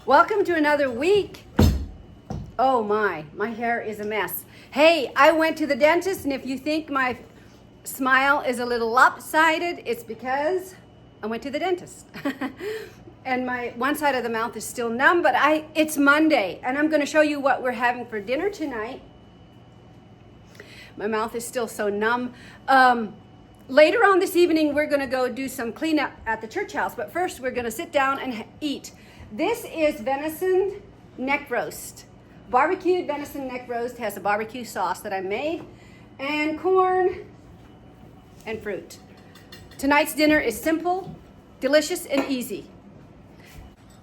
Welcome to another week. Oh my hair is a mess. Hey, I went to the dentist, and if you think my smile is a little lopsided, it's because I went to the dentist. And my one side of the mouth is still numb, but it's Monday, and I'm gonna show you what we're having for dinner tonight. My mouth is still so numb. Later on this evening, we're gonna go do some cleanup at the church house, but first we're gonna sit down and eat. This is venison neck roast. Barbecued venison neck roast has a barbecue sauce that I made, and corn and fruit. Tonight's dinner is simple, delicious, and easy.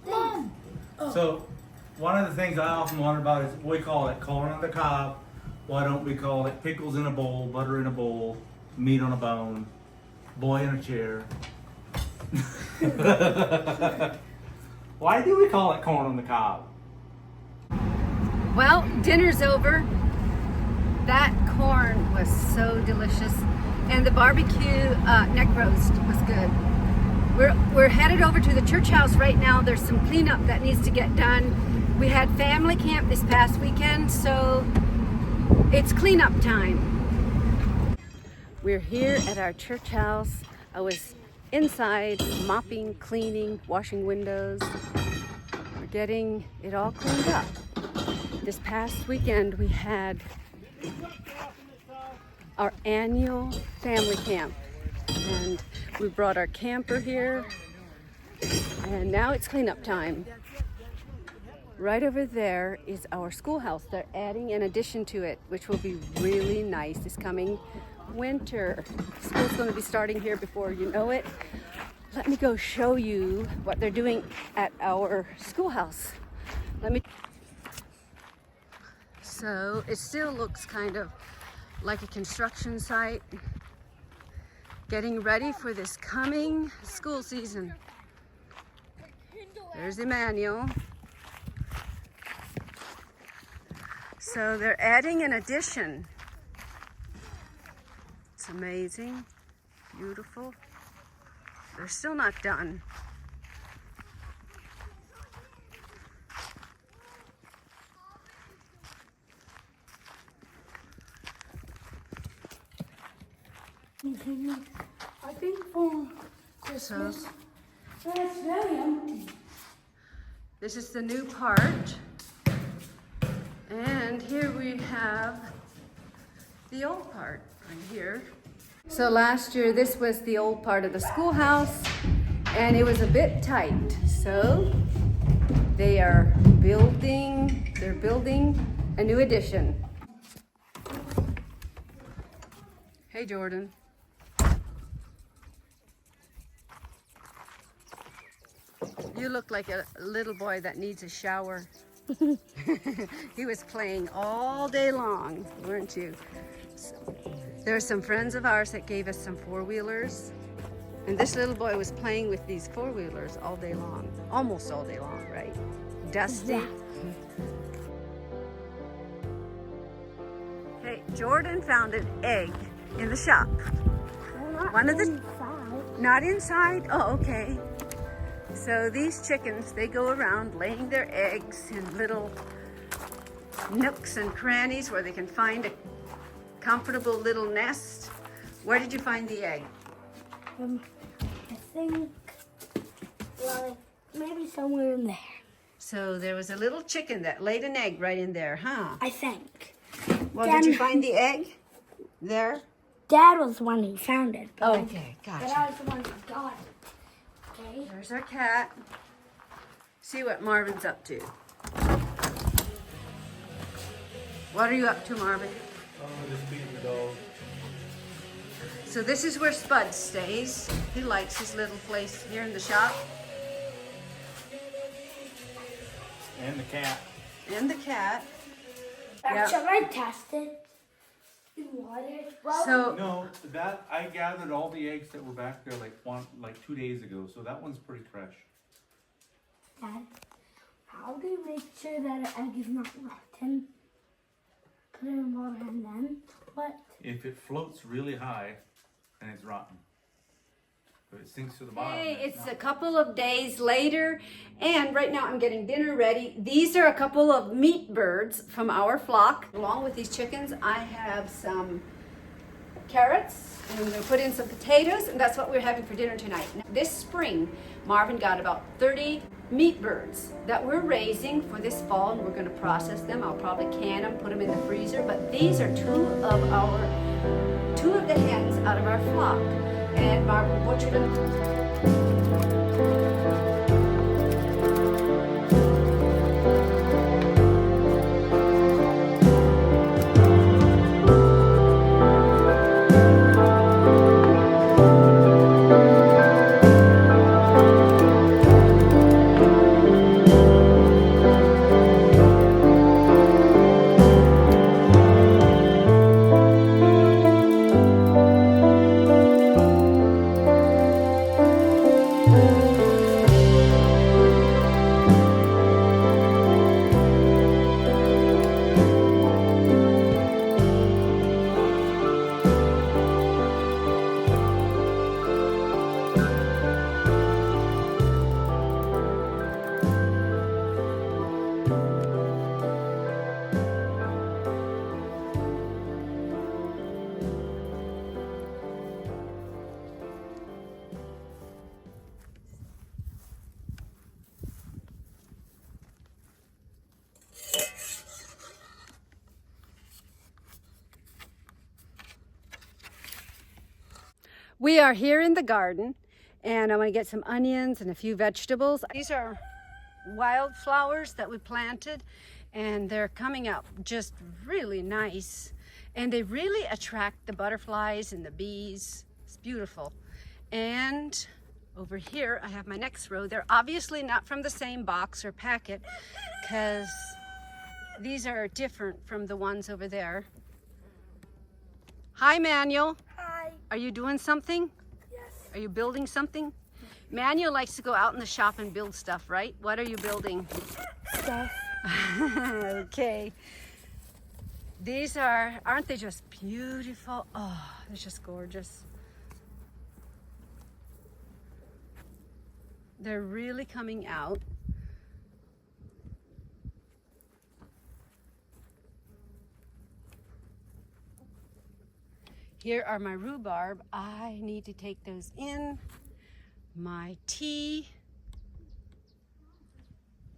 Mom! So, one of the things I often wonder about is we call it corn on the cob. Why don't we call it pickles in a bowl, butter in a bowl, meat on a bone, boy in a chair? Why do we call it corn on the cob? Well, dinner's over. That corn was so delicious, and the barbecue neck roast was good. We're headed over to the church house right now. There's some cleanup that needs to get done. We had family camp this past weekend, so it's cleanup time. We're here at our church house. I was inside mopping, cleaning, washing windows. We're getting it all cleaned up. This past weekend we had our annual family camp, and we brought our camper here, and now it's cleanup time. Right over there is our schoolhouse. They're adding an addition to it, which will be really nice this coming winter. School's going to be starting here before you know it. Let me go show you what they're doing at our schoolhouse. So it still looks kind of like a construction site, getting ready for this coming school season. There's Emmanuel. So they're adding an addition. It's amazing, beautiful. They're still not done. I think for Christmas, it's very empty. This is the new part. And here we have the old part right here. So last year, this was the old part of the schoolhouse, and it was a bit tight. So they're building a new addition. Hey, Jordan. You look like a little boy that needs a shower. He was playing all day long, weren't you? So, there are some friends of ours that gave us some four-wheelers, and this little boy was playing with these four-wheelers all day long, almost all day long, right? Dusty. Yeah. Hey, Jordan found an egg in the shop. One of the inside. Not inside? Oh, okay. So these chickens, they go around laying their eggs in little nooks and crannies where they can find a comfortable little nest. Where did you find the egg? I think, well, maybe somewhere in there. So there was a little chicken that laid an egg right in there, huh? I think. Well, did you find the egg there? Dad was the one who found it. But Okay, But I gotcha. was the one who got it. Okay. There's our cat. See what Marvin's up to. What are you up to, Marvin? Oh, just beating the dog. So this is where Spud stays. He likes his little place here in the shop. And the cat. And the cat. Should I test it in water? Well, So No, that I gathered all the eggs that were back there like 2 days ago, so that one's pretty fresh. Dad, how do you make sure that an egg is not rotten? Put it in water and then what? If it floats really high, then it's rotten. It sinks to the bottom. Hey, it's a couple of days later, and right now I'm getting dinner ready. These are a couple of meat birds from our flock. Along with these chickens, I have some carrots, and I'm going to put in some potatoes, and that's what we're having for dinner tonight. This spring, Marvin got about 30 meat birds that we're raising for this fall, and we're going to process them. I'll probably can them, put them in the freezer, but these are two of the hens out of our flock, and Marvin butchered them. We are here in the garden, and I'm going to get some onions and a few vegetables. These are wildflowers that we planted, and they're coming up just really nice, and they really attract the butterflies and the bees. It's beautiful. And over here I have my next row. They're obviously not from the same box or packet, because these are different from the ones over there. Hi, Emmanuel. Hi. Are you doing something? Yes. Are you building something? Emmanuel likes to go out in the shop and build stuff, right? What are you building? Stuff. Okay. These aren't they just beautiful? Oh, they're just gorgeous. They're really coming out. Here are my rhubarb. I need to take those in. My tea.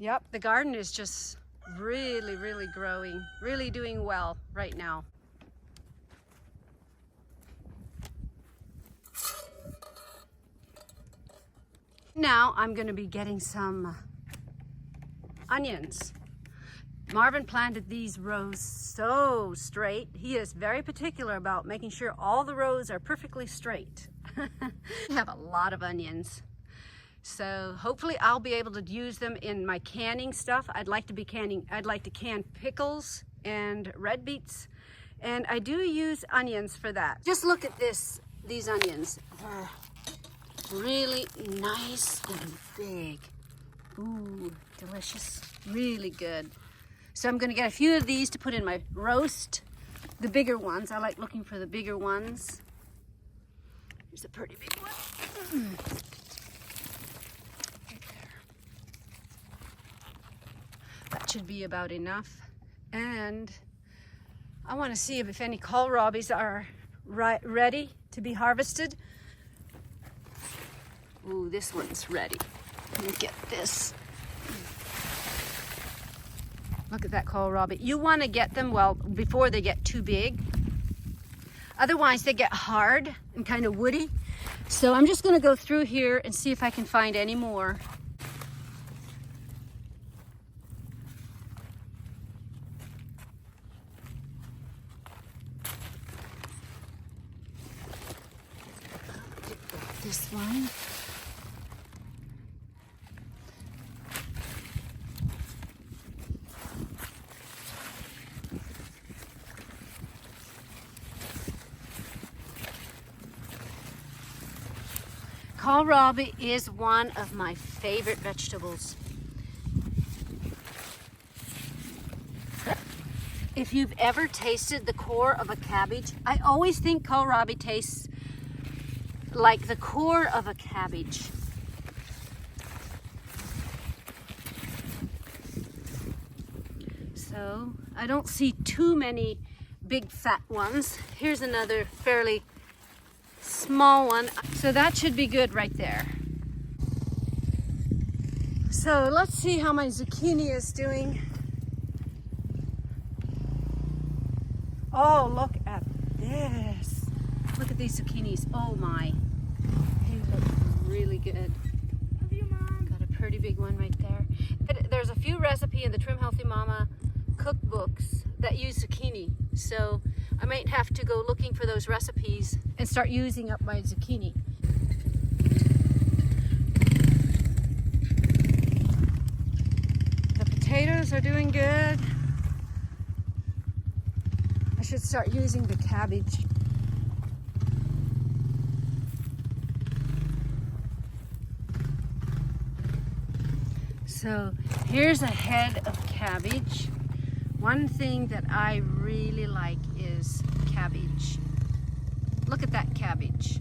Yep, the garden is just really, really growing, really doing well right now. Now I'm going to be getting some onions. Marvin planted these rows so straight. He is very particular about making sure all the rows are perfectly straight. I have a lot of onions. So hopefully I'll be able to use them in my canning stuff. I'd like to can pickles and red beets. And I do use onions for that. Just look at these onions. They're really nice and big. Ooh, delicious, really good. So I'm gonna get a few of these to put in my roast, the bigger ones. I like looking for the bigger ones. Here's a pretty big one. Right there. That should be about enough. And I wanna see if any kohlrabis are ready to be harvested. Ooh, this one's ready. Let me get this. Look at that kohlrabi. You want to get them before they get too big. Otherwise they get hard and kind of woody. So I'm just going to go through here and see if I can find any more. This one. Kohlrabi is one of my favorite vegetables. If you've ever tasted the core of a cabbage, I always think kohlrabi tastes like the core of a cabbage. So I don't see too many big fat ones. Here's another fairly small one. So that should be good right there. So let's see how my zucchini is doing. Oh, look at this. Look at these zucchinis. Oh my. They look really good. Love you, Mom. Got a pretty big one right there. There's a few recipes in the Trim Healthy Mama cookbooks that use zucchini. So I might have to go looking for those recipes and start using up my zucchini. The potatoes are doing good. I should start using the cabbage. So here's a head of cabbage. One thing that I really like is cabbage. Look at that cabbage.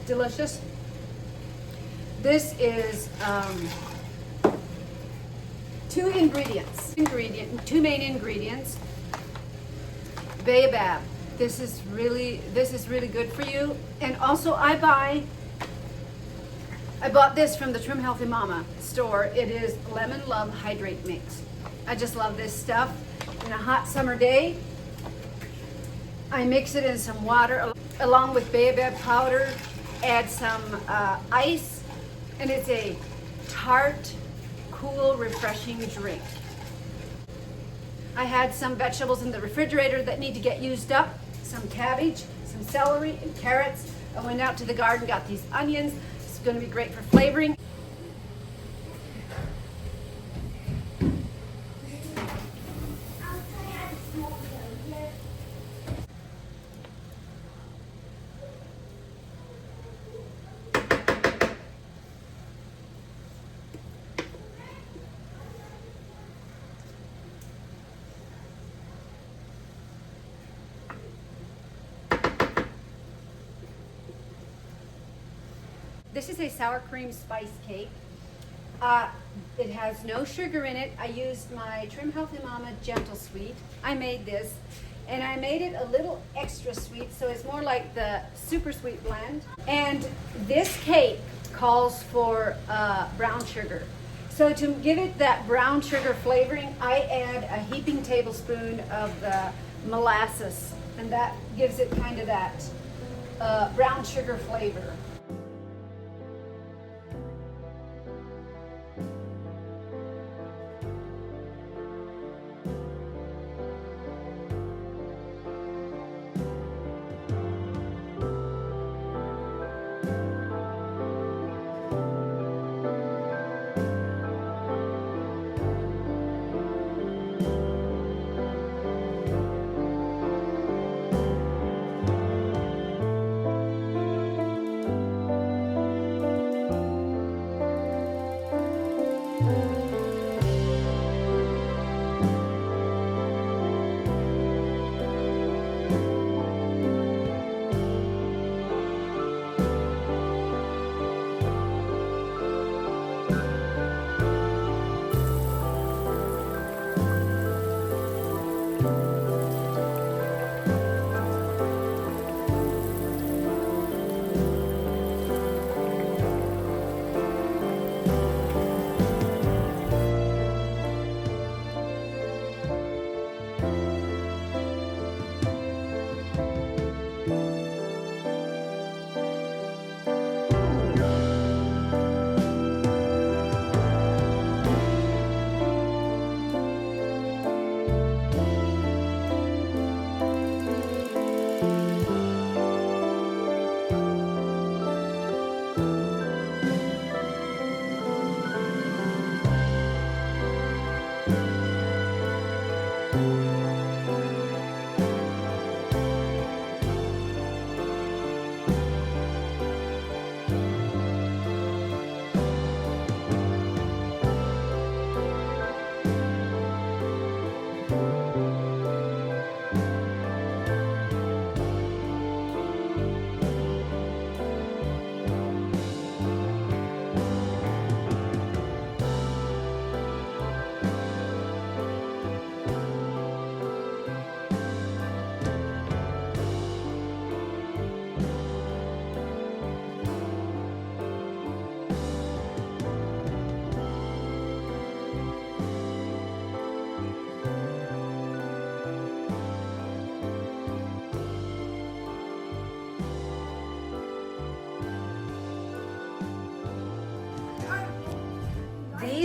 Delicious. This is two main ingredients. Baobab. This is really good for you. And also I bought this from the Trim Healthy Mama store. It is Lemon Love Hydrate Mix. I just love this stuff. In a hot summer day, I mix it in some water along with Baobab powder, add some ice, and it's a tart, cool, refreshing drink. I had some vegetables in the refrigerator that need to get used up, some cabbage, some celery, and carrots. I went out to the garden, got these onions. It's going to be great for flavoring. This is a sour cream spice cake. It has no sugar in it. I used my Trim Healthy Mama Gentle Sweet. I made this, and I made it a little extra sweet, so it's more like the super sweet blend. And this cake calls for brown sugar. So to give it that brown sugar flavoring, I add a heaping tablespoon of the molasses, and that gives it kind of that brown sugar flavor.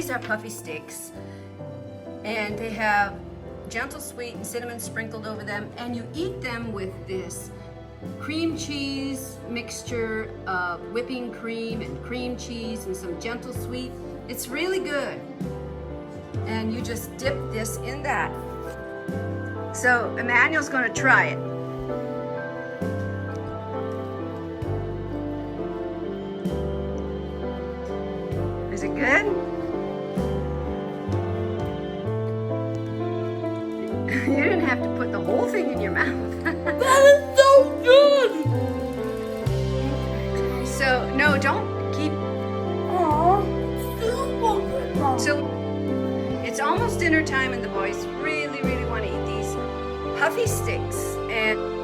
these are puffy sticks, and they have gentle sweet and cinnamon sprinkled over them, and you eat them with this cream cheese mixture of whipping cream and cream cheese and some gentle sweet. It's really good. And you just dip this in that. So Emmanuel's going to try it. Is it good? You didn't have to put the whole thing in your mouth. That is so good! So, no, don't keep. Aw, super good. So, it's almost dinner time, and the boys really, really want to eat these puffy sticks. And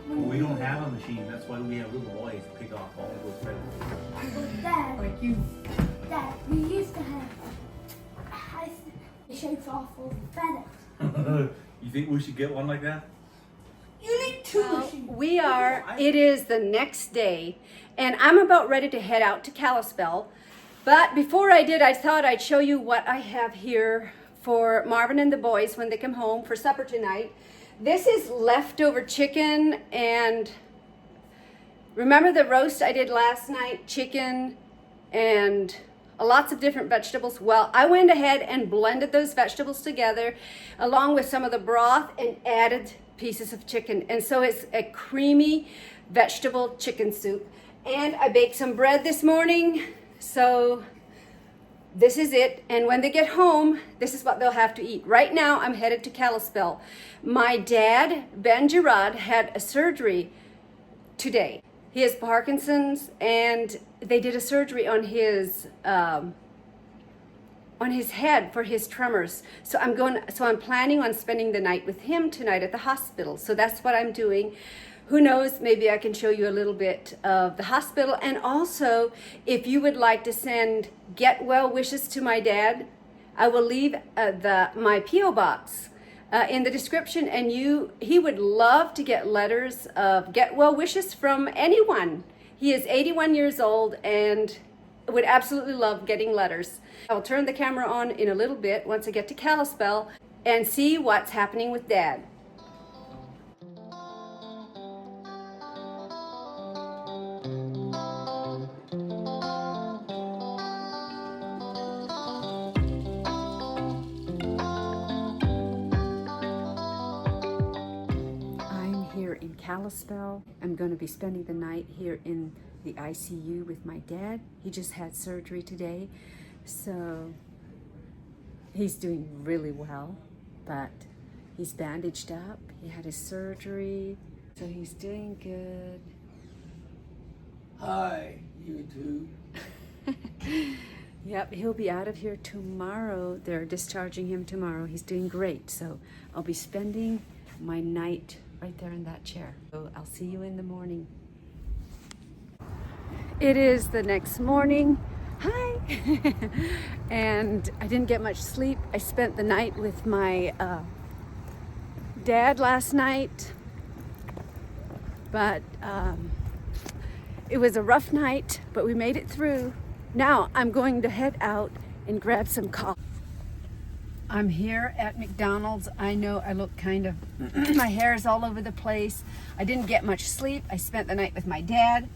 We don't have a machine. That's why we have little boys pick off all those feathers. Dad, like you. Dad, we used to have it shakes off all the feathers. You think we should get one like that? You need two machines. It is the next day, and I'm about ready to head out to Kalispell. But before I did, I thought I'd show you what I have here for Marvin and the boys when they come home for supper tonight. This is leftover chicken, and remember the roast I did last night? Chicken and lots of different vegetables. Well, I went ahead and blended those vegetables together along with some of the broth and added pieces of chicken. And so it's a creamy vegetable chicken soup. And I baked some bread this morning. So this is it. And when they get home, this is what they'll have to eat. Right now, I'm headed to Kalispell. My dad, Ben Girod, had a surgery today. He has Parkinson's, and they did a surgery on his head for his tremors. So I'm planning on spending the night with him tonight at the hospital. So that's what I'm doing. Who knows, maybe I can show you a little bit of the hospital. And also, if you would like to send get well wishes to my dad, I will leave my P.O. box in the description, and he would love to get letters of get well wishes from anyone. He is 81 years old and would absolutely love getting letters. I'll turn the camera on in a little bit once I get to Kalispell and see what's happening with Dad. In Kalispell. I'm going to be spending the night here in the ICU with my dad. He just had surgery today, so he's doing really well, but he's bandaged up. He had his surgery, so he's doing good. Hi, YouTube. Yep, he'll be out of here tomorrow. They're discharging him tomorrow. He's doing great, so I'll be spending my night right there in that chair. So I'll see you in the morning. It is the next morning. Hi! And I didn't get much sleep. I spent the night with my dad last night, but it was a rough night, but we made it through. Now I'm going to head out and grab some coffee. I'm here at McDonald's. I know I look kind of, my hair is all over the place. I didn't get much sleep. I spent the night with my dad.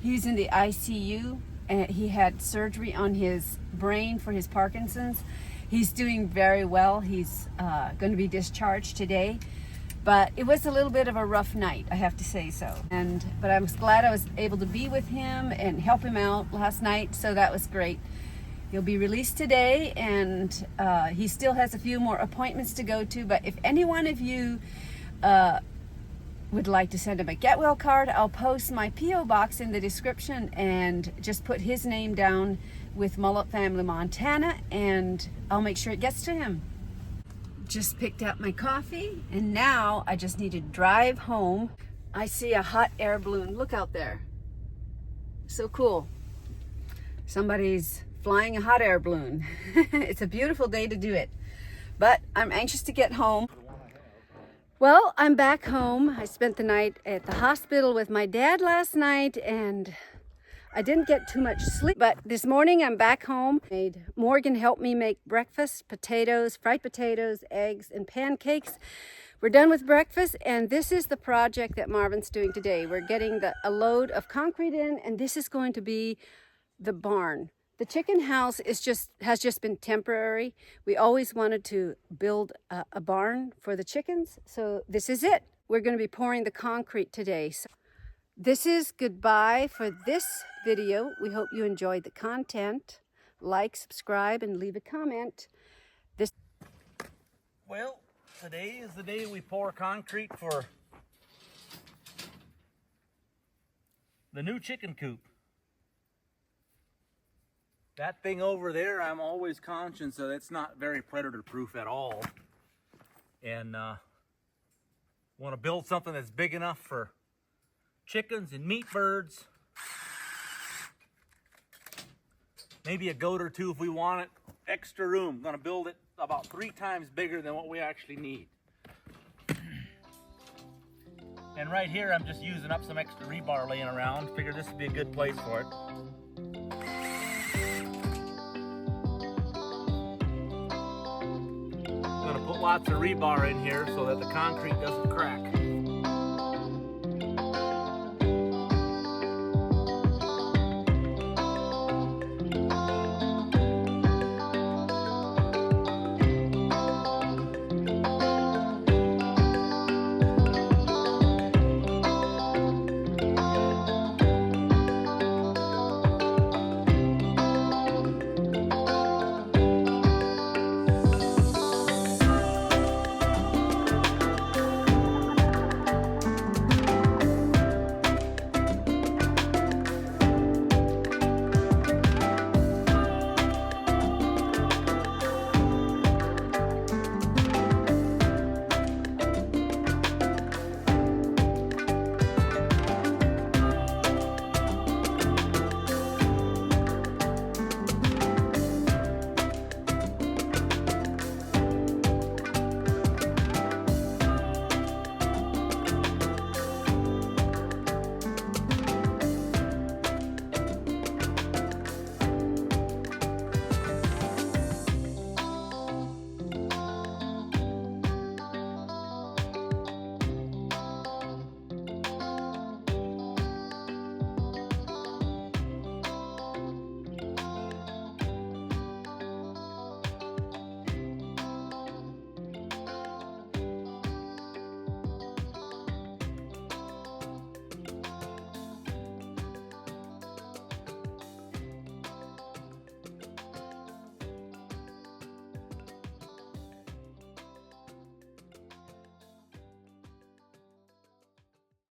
He's in the ICU, and he had surgery on his brain for his Parkinson's. He's doing very well. He's going to be discharged today. But it was a little bit of a rough night, I have to say so. But I was glad I was able to be with him and help him out last night, so that was great. He'll be released today, and he still has a few more appointments to go to. But if any one of you would like to send him a get well card, I'll post my P.O. box in the description, and just put his name down with Mullet Family Montana, and I'll make sure it gets to him. Just picked up my coffee and now I just need to drive home. I see a hot air balloon. Look out there. So cool. Somebody's flying a hot air balloon. It's a beautiful day to do it, but I'm anxious to get home. Well, I'm back home. I spent the night at the hospital with my dad last night and I didn't get too much sleep, but this morning I'm back home. Morgan helped me make breakfast, potatoes, fried potatoes, eggs, and pancakes. We're done with breakfast, and this is the project that Marvin's doing today. We're getting a load of concrete in, and this is going to be the barn. The chicken house has just been temporary. We always wanted to build a barn for the chickens, so this is it. We're going to be pouring the concrete today. So this is goodbye for this video. We hope you enjoyed the content. Like, subscribe, and leave a comment. Well, today is the day we pour concrete for the new chicken coop. That thing over there, I'm always conscious that it's not very predator proof at all. And want to build something that's big enough for chickens and meat birds. Maybe a goat or two if we want it. Extra room. Gonna build it about 3 times bigger than what we actually need. And right here I'm just using up some extra rebar laying around. Figured this would be a good place for it. I'm gonna put lots of rebar in here so that the concrete doesn't crack.